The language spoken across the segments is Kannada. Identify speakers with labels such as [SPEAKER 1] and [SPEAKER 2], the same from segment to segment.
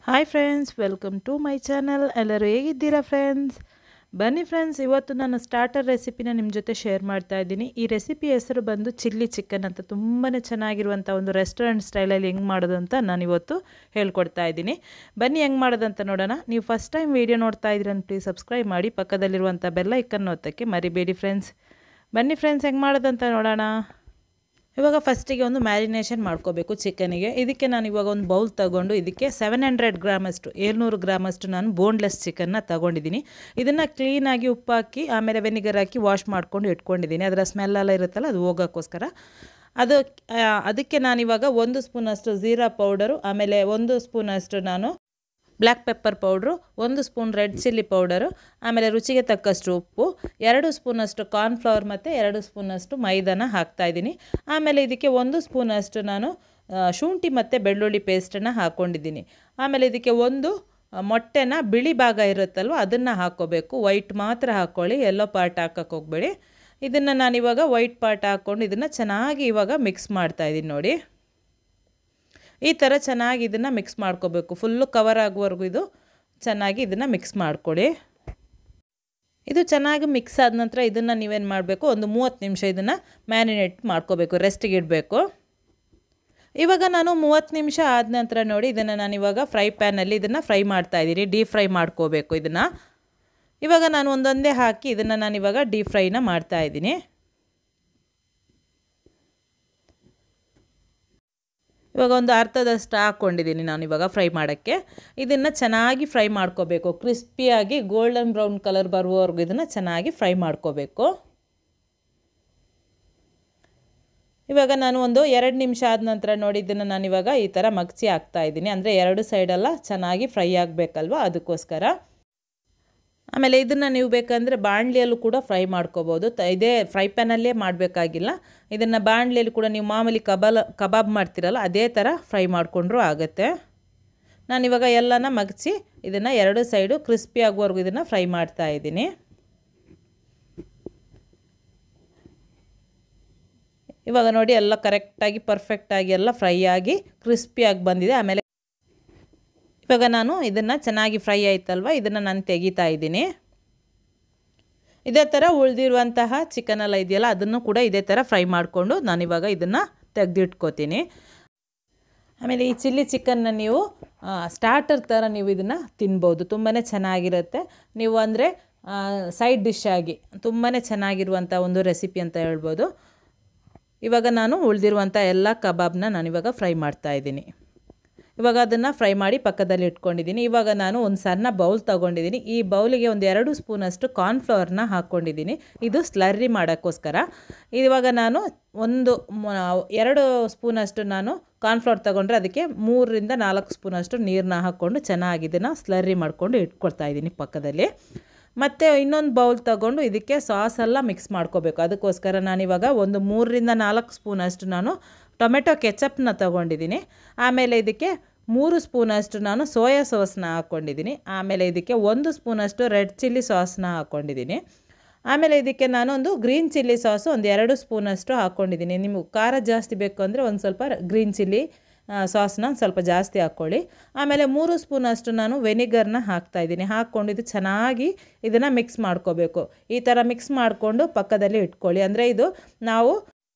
[SPEAKER 1] Hi friends, welcome to my channel. ಎಲ್ಲರೂ ಹೇಗಿದ್ದೀರಾ ಫ್ರೆಂಡ್ಸ್? ಬನ್ನಿ ಫ್ರೆಂಡ್ಸ್, ಇವತ್ತು ನಾನು ಸ್ಟಾರ್ಟರ್ ರೆಸಿಪಿನ ನಿಮ್ಮ ಜೊತೆ ಶೇರ್ ಮಾಡ್ತಾ ಇದ್ದೀನಿ. ಈ ರೆಸಿಪಿ ಹೆಸರು ಬಂದು ಚಿಲ್ಲಿ ಚಿಕನ್ ಅಂತ. ತುಂಬಾ ಚೆನ್ನಾಗಿರುವಂಥ ಒಂದು ರೆಸ್ಟೋರೆಂಟ್ ಸ್ಟೈಲಲ್ಲಿ ಹೆಂಗೆ ಮಾಡೋದು ಅಂತ ನಾನು ಇವತ್ತು ಹೇಳ್ಕೊಡ್ತಾ ಇದ್ದೀನಿ. ಬನ್ನಿ ಹೆಂಗೆ ಮಾಡೋದಂತ ನೋಡೋಣ. ನೀವು ಫಸ್ಟ್ ಟೈಮ್ ವೀಡಿಯೋ ನೋಡ್ತಾ ಇದ್ದೀರ ಪ್ಲೀಸ್ ಸಬ್ಸ್ಕ್ರೈಬ್ ಮಾಡಿ, ಪಕ್ಕದಲ್ಲಿರುವಂಥ ಬೆಲ್ ಐಕನ್ ಒತ್ತಕ್ಕೆ ಮರಿಬೇಡಿ ಫ್ರೆಂಡ್ಸ್. ಬನ್ನಿ ಫ್ರೆಂಡ್ಸ್, ಹೆಂಗೆ ಮಾಡೋದಂತ ನೋಡೋಣ. ಇವಾಗ ಫಸ್ಟಿಗೆ ಒಂದು ಮ್ಯಾರಿನೇಷನ್ ಮಾಡ್ಕೋಬೇಕು ಚಿಕನಿಗೆ. ಇದಕ್ಕೆ ನಾನು ಇವಾಗ ಒಂದು ಬೌಲ್ ತೊಗೊಂಡು ಇದಕ್ಕೆ 700 ಗ್ರಾಮಷ್ಟು 700 ಗ್ರಾಮಷ್ಟು ನಾನು ಬೋನ್ಲೆಸ್ ಚಿಕನ್ನ ತೊಗೊಂಡಿದ್ದೀನಿ. ಇದನ್ನು ಕ್ಲೀನಾಗಿ ಉಪ್ಪು ಹಾಕಿ ಆಮೇಲೆ ವೆನಿಗರ್ ಹಾಕಿ ವಾಶ್ ಮಾಡ್ಕೊಂಡು ಇಟ್ಕೊಂಡಿದ್ದೀನಿ. ಅದರ ಸ್ಮೆಲ್ಲೆಲ್ಲ ಇರುತ್ತಲ್ಲ ಅದು ಹೋಗೋಕ್ಕೋಸ್ಕರ. ಅದಕ್ಕೆ ನಾನಿವಾಗ 1 ಸ್ಪೂನಷ್ಟು ಜೀರಾ ಪೌಡರು, ಆಮೇಲೆ 1 ಸ್ಪೂನಷ್ಟು ನಾನು black pepper powder, 1 spoon red chilli powder, ಆಮೇಲೆ ರುಚಿಗೆ ತಕ್ಕಷ್ಟು ಉಪ್ಪು, 2 ಸ್ಪೂನಷ್ಟು ಕಾರ್ನ್ಫ್ಲವರ್ ಮತ್ತು 2 ಸ್ಪೂನಷ್ಟು ಮೈದಾನ ಹಾಕ್ತಾಯಿದ್ದೀನಿ. ಆಮೇಲೆ ಇದಕ್ಕೆ 1 ಸ್ಪೂನಷ್ಟು ನಾನು ಶುಂಠಿ ಮತ್ತು ಬೆಳ್ಳುಳ್ಳಿ ಪೇಸ್ಟನ್ನು ಹಾಕ್ಕೊಂಡಿದ್ದೀನಿ. ಆಮೇಲೆ ಇದಕ್ಕೆ 1 ಮೊಟ್ಟೆನ ಬಿಳಿ ಭಾಗ ಇರುತ್ತಲ್ವ ಅದನ್ನು ಹಾಕ್ಕೋಬೇಕು. ವೈಟ್ ಮಾತ್ರ ಹಾಕ್ಕೊಳ್ಳಿ, ಎಲ್ಲೋ ಪಾರ್ಟ್ ಹಾಕೋಕ್ಕೆ ಹೋಗಬೇಡಿ. ಇದನ್ನು ನಾನಿವಾಗ ವೈಟ್ ಪಾರ್ಟ್ ಹಾಕ್ಕೊಂಡು ಇದನ್ನು ಚೆನ್ನಾಗಿ ಇವಾಗ ಮಿಕ್ಸ್ ಮಾಡ್ತಾಯಿದ್ದೀನಿ ನೋಡಿ. ಈ ಥರ ಚೆನ್ನಾಗಿ ಇದನ್ನು ಮಿಕ್ಸ್ ಮಾಡ್ಕೋಬೇಕು. ಫುಲ್ಲು ಕವರ್ ಆಗುವವರೆಗೂ ಇದು ಚೆನ್ನಾಗಿ ಇದನ್ನು ಮಿಕ್ಸ್ ಮಾಡ್ಕೊಳ್ಳಿ. ಇದು ಚೆನ್ನಾಗಿ ಮಿಕ್ಸ್ ಆದ ನಂತರ ಇದನ್ನು ನೀವೇನು ಮಾಡಬೇಕು, ಒಂದು 30 ನಿಮಿಷ ಇದನ್ನು ಮ್ಯಾರಿನೇಟ್ ಮಾಡ್ಕೋಬೇಕು, ರೆಸ್ಟಿಗೆ ಇಡಬೇಕು. ಇವಾಗ ನಾನು 30 ನಿಮಿಷ ಆದ ನಂತರ ನೋಡಿ ಇದನ್ನು ನಾನಿವಾಗ ಫ್ರೈ ಪ್ಯಾನಲ್ಲಿ ಇದನ್ನು ಫ್ರೈ ಮಾಡ್ತಾಯಿದ್ದೀನಿ. ಡೀಪ್ ಫ್ರೈ ಮಾಡ್ಕೋಬೇಕು ಇದನ್ನು. ಇವಾಗ ನಾನು ಒಂದೊಂದೇ ಹಾಕಿ ಇದನ್ನು ನಾನಿವಾಗ ಡೀಪ್ ಫ್ರೈನ ಮಾಡ್ತಾಯಿದ್ದೀನಿ. ಇವಾಗ ಒಂದು ಅರ್ಧದಷ್ಟು ಹಾಕ್ಕೊಂಡಿದ್ದೀನಿ ನಾನು ಇವಾಗ ಫ್ರೈ ಮಾಡೋಕ್ಕೆ. ಇದನ್ನು ಚೆನ್ನಾಗಿ ಫ್ರೈ ಮಾಡ್ಕೋಬೇಕು. ಕ್ರಿಸ್ಪಿಯಾಗಿ ಗೋಲ್ಡನ್ ಬ್ರೌನ್ ಕಲರ್ ಬರುವವರೆಗೂ ಇದನ್ನು ಚೆನ್ನಾಗಿ ಫ್ರೈ ಮಾಡ್ಕೋಬೇಕು. ಇವಾಗ ನಾನು ಒಂದು 2 ನಿಮಿಷ ಆದ ನಂತರ ನೋಡಿ ಇದನ್ನು ನಾನಿವಾಗ ಈ ಥರ ಮಗ್ಚಿ ಹಾಕ್ತಾಯಿದ್ದೀನಿ. ಅಂದರೆ 2 ಸೈಡೆಲ್ಲ ಚೆನ್ನಾಗಿ ಫ್ರೈ ಆಗಬೇಕಲ್ವ, ಅದಕ್ಕೋಸ್ಕರ. ಆಮೇಲೆ ಇದನ್ನು ನೀವು ಬೇಕಂದರೆ ಬಾಣಲಿಯಲ್ಲೂ ಕೂಡ ಫ್ರೈ ಮಾಡ್ಕೋಬೋದು. ಇದೇ ಫ್ರೈ ಪ್ಯಾನಲ್ಲೇ ಮಾಡಬೇಕಾಗಿಲ್ಲ. ಇದನ್ನು ಬಾಣಲಿಯಲ್ಲಿ ಕೂಡ ನೀವು ಮಾಮೂಲಿ ಕಬಾಬ್ ಮಾಡ್ತೀರಲ್ಲ ಅದೇ ಥರ ಫ್ರೈ ಮಾಡಿಕೊಂಡ್ರೂ ಆಗುತ್ತೆ. ನಾನಿವಾಗ ಎಲ್ಲನ ಮಗ್ಚಿ ಇದನ್ನು 2 ಸೈಡು ಕ್ರಿಸ್ಪಿ ಆಗುವವರೆಗೂ ಇದನ್ನು ಫ್ರೈ ಮಾಡ್ತಾಯಿದ್ದೀನಿ. ಇವಾಗ ನೋಡಿ ಎಲ್ಲ ಕರೆಕ್ಟಾಗಿ ಪರ್ಫೆಕ್ಟಾಗಿ ಎಲ್ಲ ಫ್ರೈ ಆಗಿ ಕ್ರಿಸ್ಪಿಯಾಗಿ ಬಂದಿದೆ. ಆಮೇಲೆ ಇವಾಗ ನಾನು ಇದನ್ನು ಚೆನ್ನಾಗಿ ಫ್ರೈ ಆಯ್ತಲ್ವ, ಇದನ್ನು ನಾನು ತೆಗಿತಾ ಇದ್ದೀನಿ. ಇದೇ ಥರ ಉಳಿದಿರುವಂತಹ ಚಿಕನೆಲ್ಲ ಇದೆಯಲ್ಲ ಅದನ್ನು ಕೂಡ ಇದೇ ಥರ ಫ್ರೈ ಮಾಡಿಕೊಂಡು ನಾನಿವಾಗ ಇದನ್ನು ತೆಗೆದಿಟ್ಕೋತೀನಿ. ಆಮೇಲೆ ಈ ಚಿಲ್ಲಿ ಚಿಕನ್ನ ನೀವು ಸ್ಟಾರ್ಟರ್ ಥರ ನೀವು ಇದನ್ನು ತಿನ್ಬೋದು. ತುಂಬಾ ಚೆನ್ನಾಗಿರುತ್ತೆ. ನೀವು ಅಂದರೆ ಸೈಡ್ ಡಿಶ್ ಆಗಿ ತುಂಬಾ ಚೆನ್ನಾಗಿರುವಂಥ ಒಂದು ರೆಸಿಪಿ ಅಂತ ಹೇಳ್ಬೋದು. ಇವಾಗ ನಾನು ಉಳಿದಿರುವಂಥ ಎಲ್ಲ ಕಬಾಬ್ನ ನಾನಿವಾಗ ಫ್ರೈ ಮಾಡ್ತಾಯಿದ್ದೀನಿ. ಇವಾಗ ಅದನ್ನು ಫ್ರೈ ಮಾಡಿ ಪಕ್ಕದಲ್ಲಿ ಇಟ್ಕೊಂಡಿದ್ದೀನಿ. ಇವಾಗ ನಾನು ಒಂದು ಸಣ್ಣ ಬೌಲ್ ತೊಗೊಂಡಿದ್ದೀನಿ. ಈ ಬೌಲಿಗೆ ಒಂದು 2 ಸ್ಪೂನಷ್ಟು ಕಾರ್ನ್ಫ್ಲವರ್ನ ಹಾಕ್ಕೊಂಡಿದ್ದೀನಿ. ಇದು ಸ್ಲರ್ರಿ ಮಾಡೋಕ್ಕೋಸ್ಕರ. ಇವಾಗ ನಾನು 2 ಸ್ಪೂನಷ್ಟು ನಾನು ಕಾರ್ನ್ಫ್ಲವರ್ ತೊಗೊಂಡ್ರೆ ಅದಕ್ಕೆ 3 ರಿಂದ 4 ಸ್ಪೂನಷ್ಟು ನೀರನ್ನ ಹಾಕ್ಕೊಂಡು ಚೆನ್ನಾಗಿ ಇದನ್ನು ಸ್ಲರ್ರಿ ಮಾಡ್ಕೊಂಡು ಇಟ್ಕೊಳ್ತಾಯಿದ್ದೀನಿ ಪಕ್ಕದಲ್ಲಿ. ಮತ್ತು ಇನ್ನೊಂದು ಬೌಲ್ ತೊಗೊಂಡು ಇದಕ್ಕೆ ಸಾಸೆಲ್ಲ ಮಿಕ್ಸ್ ಮಾಡ್ಕೋಬೇಕು. ಅದಕ್ಕೋಸ್ಕರ ನಾನಿವಾಗ ಒಂದು 3 ರಿಂದ 4 ಸ್ಪೂನಷ್ಟು ನಾನು ಟೊಮೆಟೊ ಕೆಚಪ್ನ ತೊಗೊಂಡಿದ್ದೀನಿ. ಆಮೇಲೆ ಇದಕ್ಕೆ 3 ಸ್ಪೂನಷ್ಟು ನಾನು ಸೋಯಾ ಸಾಸ್ನ ಹಾಕ್ಕೊಂಡಿದ್ದೀನಿ. ಆಮೇಲೆ ಇದಕ್ಕೆ 1 ಸ್ಪೂನಷ್ಟು ರೆಡ್ ಚಿಲ್ಲಿ ಸಾಸ್ನ ಹಾಕ್ಕೊಂಡಿದ್ದೀನಿ. ಆಮೇಲೆ ಇದಕ್ಕೆ ನಾನೊಂದು ಗ್ರೀನ್ ಚಿಲ್ಲಿ ಸಾಸು ಒಂದು 2 ಸ್ಪೂನಷ್ಟು ಹಾಕ್ಕೊಂಡಿದ್ದೀನಿ. ನಿಮಗೆ ಖಾರ ಜಾಸ್ತಿ ಬೇಕು ಅಂದರೆ ಒಂದು ಸ್ವಲ್ಪ ಗ್ರೀನ್ ಚಿಲ್ಲಿ ಸಾಸ್ನ ಸ್ವಲ್ಪ ಜಾಸ್ತಿ ಹಾಕ್ಕೊಳ್ಳಿ. ಆಮೇಲೆ 3 ಸ್ಪೂನಷ್ಟು ನಾನು ವೆನಿಗರ್ನ ಹಾಕ್ತಾಯಿದ್ದೀನಿ. ಹಾಕ್ಕೊಂಡು ಇದು ಚೆನ್ನಾಗಿ ಇದನ್ನು ಮಿಕ್ಸ್ ಮಾಡ್ಕೋಬೇಕು. ಈ ಥರ ಮಿಕ್ಸ್ ಮಾಡಿಕೊಂಡು ಪಕ್ಕದಲ್ಲಿ ಇಟ್ಕೊಳ್ಳಿ. ಅಂದರೆ ಇದು ನಾವು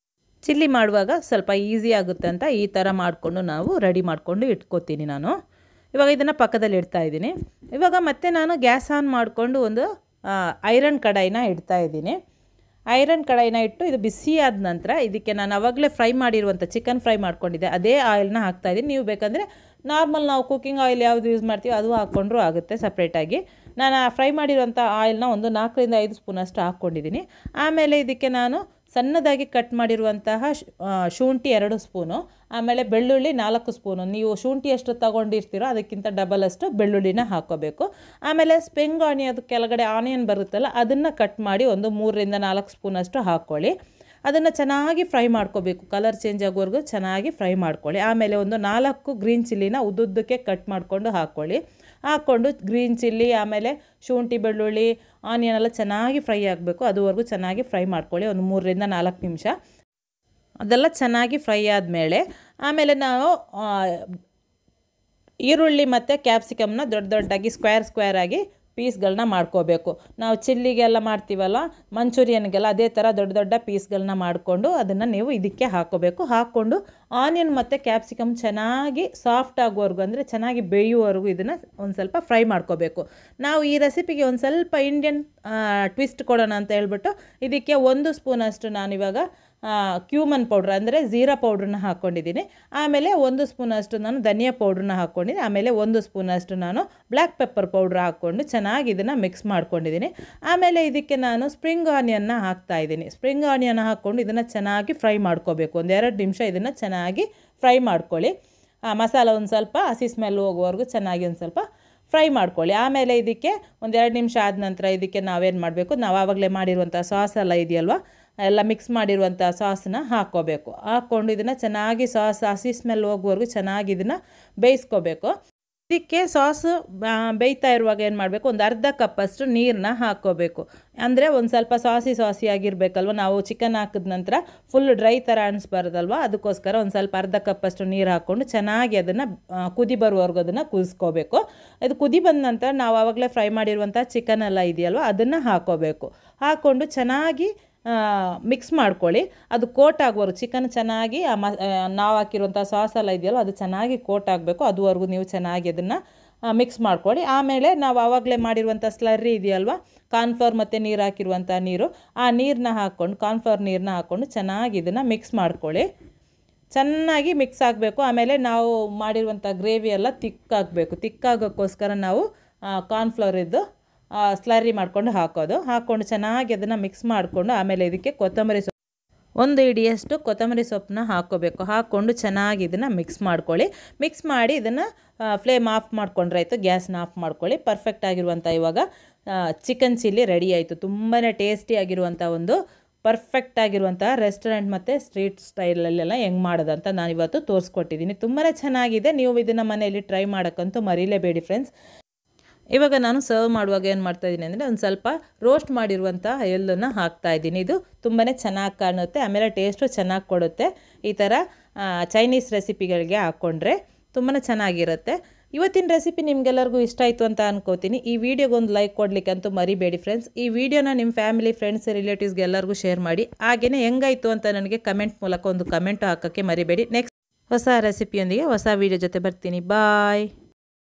[SPEAKER 1] ಚಿಲ್ಲಿ ಮಾಡುವಾಗ ಸ್ವಲ್ಪ ಈಸಿ ಆಗುತ್ತೆ ಅಂತ ಈ ಥರ ಮಾಡಿಕೊಂಡು ನಾವು ರೆಡಿ ಮಾಡಿಕೊಂಡು ಇಟ್ಕೋತೀನಿ ನಾನು. ಇವಾಗ ಇದನ್ನು ಪಕ್ಕದಲ್ಲಿ ಇಡ್ತಾಯಿದ್ದೀನಿ. ಇವಾಗ ಮತ್ತೆ ನಾನು ಗ್ಯಾಸ್ ಆನ್ ಮಾಡಿಕೊಂಡು ಒಂದು ಐರನ್ ಕಡಾಯಿನ ಇಡ್ತಾಯಿದ್ದೀನಿ. ಐರನ್ ಕಡಾಯಿನ ಇಟ್ಟು ಇದು ಬಿಸಿ ಆದ ನಂತರ ಇದಕ್ಕೆ ನಾನು ಆವಾಗಲೇ ಫ್ರೈ ಮಾಡಿರುವಂಥ ಚಿಕನ್ ಫ್ರೈ ಮಾಡ್ಕೊಂಡಿದ್ದೆ ಅದೇ ಆಯಿಲ್ನ ಹಾಕ್ತಾಯಿದ್ದೀನಿ. ನೀವು ಬೇಕಂದರೆ ನಾರ್ಮಲ್ ನಾವು ಕುಕ್ಕಿಂಗ್ ಆಯಿಲ್ ಯಾವುದು ಯೂಸ್ ಮಾಡ್ತೀವಿ ಅದು ಹಾಕ್ಕೊಂಡ್ರೂ ಆಗುತ್ತೆ ಸಪ್ರೇಟಾಗಿ. ನಾನು ಫ್ರೈ ಮಾಡಿರುವಂಥ ಆಯಿಲ್ನ ಒಂದು 4 ರಿಂದ 5 ಸ್ಪೂನಷ್ಟು ಹಾಕ್ಕೊಂಡಿದ್ದೀನಿ. ಆಮೇಲೆ ಇದಕ್ಕೆ ನಾನು ಸಣ್ಣದಾಗಿ ಕಟ್ ಮಾಡಿರುವಂತಹ ಶುಂಠಿ 2 ಸ್ಪೂನು, ಆಮೇಲೆ ಬೆಳ್ಳುಳ್ಳಿ 4 ಸ್ಪೂನು. ನೀವು ಶುಂಠಿ ಎಷ್ಟು ತೊಗೊಂಡಿರ್ತೀರೋ ಅದಕ್ಕಿಂತ ಡಬಲ್ ಅಷ್ಟು ಬೆಳ್ಳುಳ್ಳಿನ ಹಾಕ್ಕೋಬೇಕು. ಆಮೇಲೆ ಸ್ಪ್ರಿಂಗ್ ಆನಿಯನ್ ಕೆಳಗಡೆ ಆನಿಯನ್ ಬರುತ್ತಲ್ಲ ಅದನ್ನು ಕಟ್ ಮಾಡಿ ಒಂದು 3 ರಿಂದ 4 ಸ್ಪೂನಷ್ಟು ಹಾಕ್ಕೊಳ್ಳಿ. ಅದನ್ನು ಚೆನ್ನಾಗಿ ಫ್ರೈ ಮಾಡ್ಕೋಬೇಕು. ಕಲರ್ ಚೇಂಜ್ ಆಗೋವರೆಗೂ ಚೆನ್ನಾಗಿ ಫ್ರೈ ಮಾಡ್ಕೊಳ್ಳಿ. ಆಮೇಲೆ ಒಂದು 4 ಗ್ರೀನ್ ಚಿಲ್ಲಿನ ಉದ್ದುದ್ದಕ್ಕೆ ಕಟ್ ಮಾಡಿಕೊಂಡು ಹಾಕ್ಕೊಂಡು ಗ್ರೀನ್ ಚಿಲ್ಲಿ ಆಮೇಲೆ ಶುಂಠಿ ಬೆಳ್ಳುಳ್ಳಿ ಆನಿಯನ್ ಎಲ್ಲ ಚೆನ್ನಾಗಿ ಫ್ರೈ ಆಗಬೇಕು. ಅದುವರೆಗೂ ಚೆನ್ನಾಗಿ ಫ್ರೈ ಮಾಡ್ಕೊಳ್ಳಿ ಒಂದು 3 ರಿಂದ 4 ನಿಮಿಷ. ಅದೆಲ್ಲ ಚೆನ್ನಾಗಿ ಫ್ರೈ ಆದಮೇಲೆ ಆಮೇಲೆ ನಾವು ಈರುಳ್ಳಿ ಮತ್ತು ಕ್ಯಾಪ್ಸಿಕಮ್ನ ದೊಡ್ಡ ದೊಡ್ಡದಾಗಿ ಸ್ಕ್ವೇರ್ ಆಗಿ ಪೀಸ್ಗಳನ್ನ ಮಾಡ್ಕೋಬೇಕು. ನಾವು ಚಿಲ್ಲಿಗೆಲ್ಲ ಮಾಡ್ತೀವಲ್ಲ, ಮಂಚೂರಿಯನ್ಗೆಲ್ಲ ಅದೇ ಥರ ದೊಡ್ಡ ದೊಡ್ಡ ಪೀಸ್ಗಳನ್ನ ಮಾಡಿಕೊಂಡು ಅದನ್ನು ನೀವು ಇದಕ್ಕೆ ಹಾಕ್ಕೋಬೇಕು. ಹಾಕ್ಕೊಂಡು ಆನಿಯನ್ ಮತ್ತು ಕ್ಯಾಪ್ಸಿಕಮ್ ಚೆನ್ನಾಗಿ ಸಾಫ್ಟ್ ಆಗೋವರೆಗೂ, ಅಂದರೆ ಚೆನ್ನಾಗಿ ಬೇಯುವವರೆಗೂ ಇದನ್ನು ಒಂದು ಸ್ವಲ್ಪ ಫ್ರೈ ಮಾಡ್ಕೋಬೇಕು. ನಾವು ಈ ರೆಸಿಪಿಗೆ ಒಂದು ಸ್ವಲ್ಪ ಇಂಡಿಯನ್ ಟ್ವಿಸ್ಟ್ ಕೊಡೋಣ ಅಂತ ಹೇಳ್ಬಿಟ್ಟು ಇದಕ್ಕೆ 1 ಸ್ಪೂನಷ್ಟು ನಾನಿವಾಗ ಕ್ಯೂಮನ್ ಪೌಡ್ರ್ ಅಂದರೆ ಜೀರಾ ಪೌಡ್ರನ್ನ ಹಾಕ್ಕೊಂಡಿದ್ದೀನಿ. ಆಮೇಲೆ 1 ಸ್ಪೂನಷ್ಟು ನಾನು ಧನಿಯಾ ಪೌಡ್ರನ್ನ ಹಾಕ್ಕೊಂಡಿದ್ದೀನಿ. ಆಮೇಲೆ 1 ಸ್ಪೂನಷ್ಟು ನಾನು ಬ್ಲ್ಯಾಕ್ ಪೆಪ್ಪರ್ ಪೌಡ್ರ್ ಹಾಕ್ಕೊಂಡು ಚೆನ್ನಾಗಿ ಇದನ್ನು ಮಿಕ್ಸ್ ಮಾಡ್ಕೊಂಡಿದ್ದೀನಿ. ಆಮೇಲೆ ಇದಕ್ಕೆ ನಾನು ಸ್ಪ್ರಿಂಗ್ ಆನಿಯನ್ನ ಹಾಕ್ತಾಯಿದ್ದೀನಿ. ಸ್ಪ್ರಿಂಗ್ ಆನಿಯನ್ ಹಾಕ್ಕೊಂಡು ಇದನ್ನು ಚೆನ್ನಾಗಿ ಫ್ರೈ ಮಾಡ್ಕೋಬೇಕು. 1-2 ನಿಮಿಷ ಇದನ್ನು ಚೆನ್ನಾಗಿ ಫ್ರೈ ಮಾಡ್ಕೊಳ್ಳಿ. ಮಸಾಲ ಒಂದು ಸ್ವಲ್ಪ ಹಸಿ ಸ್ಮೆಲ್ ಹೋಗುವವರೆಗೂ ಚೆನ್ನಾಗಿ ಒಂದು ಸ್ವಲ್ಪ ಫ್ರೈ ಮಾಡ್ಕೊಳ್ಳಿ. ಆಮೇಲೆ ಇದಕ್ಕೆ 1-2 ನಿಮಿಷ ಆದ ನಂತರ ಇದಕ್ಕೆ ನಾವೇನು ಮಾಡಬೇಕು, ನಾವು ಆವಾಗಲೇ ಮಾಡಿರುವಂಥ ಸಾಸ್ ಎಲ್ಲ ಇದೆಯಲ್ವ, ಎಲ್ಲ ಮಿಕ್ಸ್ ಮಾಡಿರುವಂಥ ಸಾಸನ್ನ ಹಾಕ್ಕೋಬೇಕು. ಹಾಕ್ಕೊಂಡು ಇದನ್ನು ಚೆನ್ನಾಗಿ ಸಾಸ್ ಹಸಿ ಸ್ಮೆಲ್ ಹೋಗುವವರೆಗೂ ಚೆನ್ನಾಗಿ ಇದನ್ನು ಬೇಯಿಸ್ಕೋಬೇಕು. ಇದಕ್ಕೆ ಸಾಸು ಬೇಯ್ತಾ ಇರುವಾಗ ಏನು ಮಾಡಬೇಕು, ಒಂದು ಅರ್ಧ ಕಪ್ಪಷ್ಟು ನೀರನ್ನ ಹಾಕ್ಕೋಬೇಕು. ಅಂದರೆ ಒಂದು ಸ್ವಲ್ಪ ಸಾಸಿ ಆಗಿರಬೇಕಲ್ವ, ನಾವು ಚಿಕನ್ ಹಾಕಿದ ನಂತರ ಫುಲ್ ಡ್ರೈ ಥರ ಅನಿಸ್ಬಾರ್ದಲ್ವ, ಅದಕ್ಕೋಸ್ಕರ ಒಂದು ಸ್ವಲ್ಪ ಅರ್ಧ ಕಪ್ಪಷ್ಟು ನೀರು ಹಾಕ್ಕೊಂಡು ಚೆನ್ನಾಗಿ ಅದನ್ನು ಕುದಿ ಬರುವವರೆಗೂ ಅದನ್ನು ಕುದಿಸ್ಕೋಬೇಕು. ಇದು ಕುದಿ ಬಂದ ನಂತರ ನಾವು ಆವಾಗಲೇ ಫ್ರೈ ಮಾಡಿರುವಂಥ ಚಿಕನ್ ಎಲ್ಲ ಇದೆಯಲ್ವ ಅದನ್ನು ಹಾಕ್ಕೋಬೇಕು. ಹಾಕ್ಕೊಂಡು ಚೆನ್ನಾಗಿ ಮಿಕ್ಸ್ ಮಾಡ್ಕೊಳ್ಳಿ. ಅದು ಕೋಟ್ ಆಗುವವರೆಗೂ ಚಿಕನ್ ಚೆನ್ನಾಗಿ ನಾವು ಹಾಕಿರುವಂಥ ಸಾಸ್ ಎಲ್ಲ ಇದೆಯಲ್ಲ ಅದು ಚೆನ್ನಾಗಿ ಕೋಟ್ ಆಗಬೇಕು. ಅದುವರೆಗೂ ನೀವು ಚೆನ್ನಾಗಿ ಅದನ್ನು ಮಿಕ್ಸ್ ಮಾಡ್ಕೊಳ್ಳಿ. ಆಮೇಲೆ ನಾವು ಆವಾಗಲೇ ಮಾಡಿರುವಂಥ ಸ್ಲರ್ರಿ ಇದೆಯಲ್ವ, ಕಾರ್ನ್ಫ್ಲವರ್ ಮತ್ತು ನೀರು ಹಾಕಿರುವಂಥ ನೀರು, ಆ ನೀರನ್ನ ಹಾಕ್ಕೊಂಡು ಕಾರ್ನ್ಫ್ಲವರ್ ನೀರನ್ನ ಹಾಕ್ಕೊಂಡು ಚೆನ್ನಾಗಿ ಇದನ್ನು ಮಿಕ್ಸ್ ಮಾಡ್ಕೊಳ್ಳಿ. ಚೆನ್ನಾಗಿ ಮಿಕ್ಸ್ ಆಗಬೇಕು. ಆಮೇಲೆ ನಾವು ಮಾಡಿರುವಂಥ ಗ್ರೇವಿ ಎಲ್ಲ ತಿಕ್ಕಾಗಬೇಕು. ತಿಕ್ಕಾಗೋಕ್ಕೋಸ್ಕರ ನಾವು ಕಾರ್ನ್ಫ್ಲವರ್ ಇದ್ದು ಸ್ಲರ್ರಿ ಮಾಡ್ಕೊಂಡು ಹಾಕ್ಕೊಂಡು ಚೆನ್ನಾಗಿ ಅದನ್ನು ಮಿಕ್ಸ್ ಮಾಡಿಕೊಂಡು ಆಮೇಲೆ ಇದಕ್ಕೆ ಕೊತ್ತಂಬರಿ ಸೊಪ್ಪು 1 ಹಿಡಿಯಷ್ಟು ಕೊತ್ತಂಬರಿ ಸೊಪ್ಪನ್ನ ಹಾಕ್ಕೋಬೇಕು. ಹಾಕ್ಕೊಂಡು ಚೆನ್ನಾಗಿ ಇದನ್ನು ಮಿಕ್ಸ್ ಮಾಡ್ಕೊಳ್ಳಿ. ಮಿಕ್ಸ್ ಮಾಡಿ ಇದನ್ನು ಫ್ಲೇಮ್ ಆಫ್ ಮಾಡ್ಕೊಂಡ್ರೆ ಆಯಿತು. ಗ್ಯಾಸ್ನ ಆಫ್ ಮಾಡ್ಕೊಳ್ಳಿ. ಪರ್ಫೆಕ್ಟ್ ಆಗಿರುವಂಥ ಇವಾಗ ಚಿಕನ್ ಚಿಲ್ಲಿ ರೆಡಿ ಆಯಿತು. ತುಂಬಾ ಟೇಸ್ಟಿಯಾಗಿರುವಂಥ ಒಂದು ಪರ್ಫೆಕ್ಟ್ ಆಗಿರುವಂಥ ರೆಸ್ಟೋರೆಂಟ್ ಮತ್ತು ಸ್ಟ್ರೀಟ್ ಸ್ಟೈಲಲ್ಲೆಲ್ಲ ಹೆಂಗೆ ಮಾಡೋದಂತ ನಾನಿವತ್ತು ತೋರಿಸ್ಕೊಟ್ಟಿದ್ದೀನಿ. ತುಂಬಾ ಚೆನ್ನಾಗಿದೆ. ನೀವು ಇದನ್ನು ಮನೆಯಲ್ಲಿ ಟ್ರೈ ಮಾಡೋಕ್ಕಂತೂ ಮರೀಲೇಬೇಡಿ ಫ್ರೆಂಡ್ಸ್. ಇವಾಗ ನಾನು ಸರ್ವ್ ಮಾಡುವಾಗ ಏನು ಮಾಡ್ತಾಯಿದ್ದೀನಿ ಅಂದರೆ ಒಂದು ಸ್ವಲ್ಪ ರೋಸ್ಟ್ ಮಾಡಿರುವಂಥ ಎಳ್ಳನ್ನು ಹಾಕ್ತಾಯಿದ್ದೀನಿ. ಇದು ತುಂಬಾ ಚೆನ್ನಾಗಿ ಕಾಣುತ್ತೆ, ಆಮೇಲೆ ಟೇಸ್ಟು ಚೆನ್ನಾಗಿ ಕೊಡುತ್ತೆ. ಈ ಥರ ಚೈನೀಸ್ ರೆಸಿಪಿಗಳಿಗೆ ಹಾಕ್ಕೊಂಡ್ರೆ ತುಂಬಾ ಚೆನ್ನಾಗಿರುತ್ತೆ. ಇವತ್ತಿನ ರೆಸಿಪಿ ನಿಮಗೆಲ್ಲರಿಗೂ ಇಷ್ಟ ಆಯಿತು ಅಂತ ಅನ್ಕೋತೀನಿ. ಈ ವಿಡಿಯೋಗೊಂದು ಲೈಕ್ ಕೊಡಲಿಕ್ಕೆ ಅಂತೂ ಮರಿಬೇಡಿ ಫ್ರೆಂಡ್ಸ್. ಈ ವಿಡಿಯೋನ ನಿಮ್ಮ ಫ್ಯಾಮಿಲಿ, ಫ್ರೆಂಡ್ಸ್, ರಿಲೇಟಿವ್ಸ್ಗೆ ಎಲ್ಲರಿಗೂ ಶೇರ್ ಮಾಡಿ. ಹಾಗೆಯೇ ಹೆಂಗಾಯಿತು ಅಂತ ನನಗೆ ಕಮೆಂಟ್ ಮೂಲಕ ಒಂದು ಕಮೆಂಟು ಹಾಕೋಕ್ಕೆ ಮರಿಬೇಡಿ. ನೆಕ್ಸ್ಟ್ ಹೊಸ ರೆಸಿಪಿಯೊಂದಿಗೆ ಹೊಸ ವಿಡಿಯೋ ಜೊತೆ ಬರ್ತೀನಿ. ಬಾಯ್.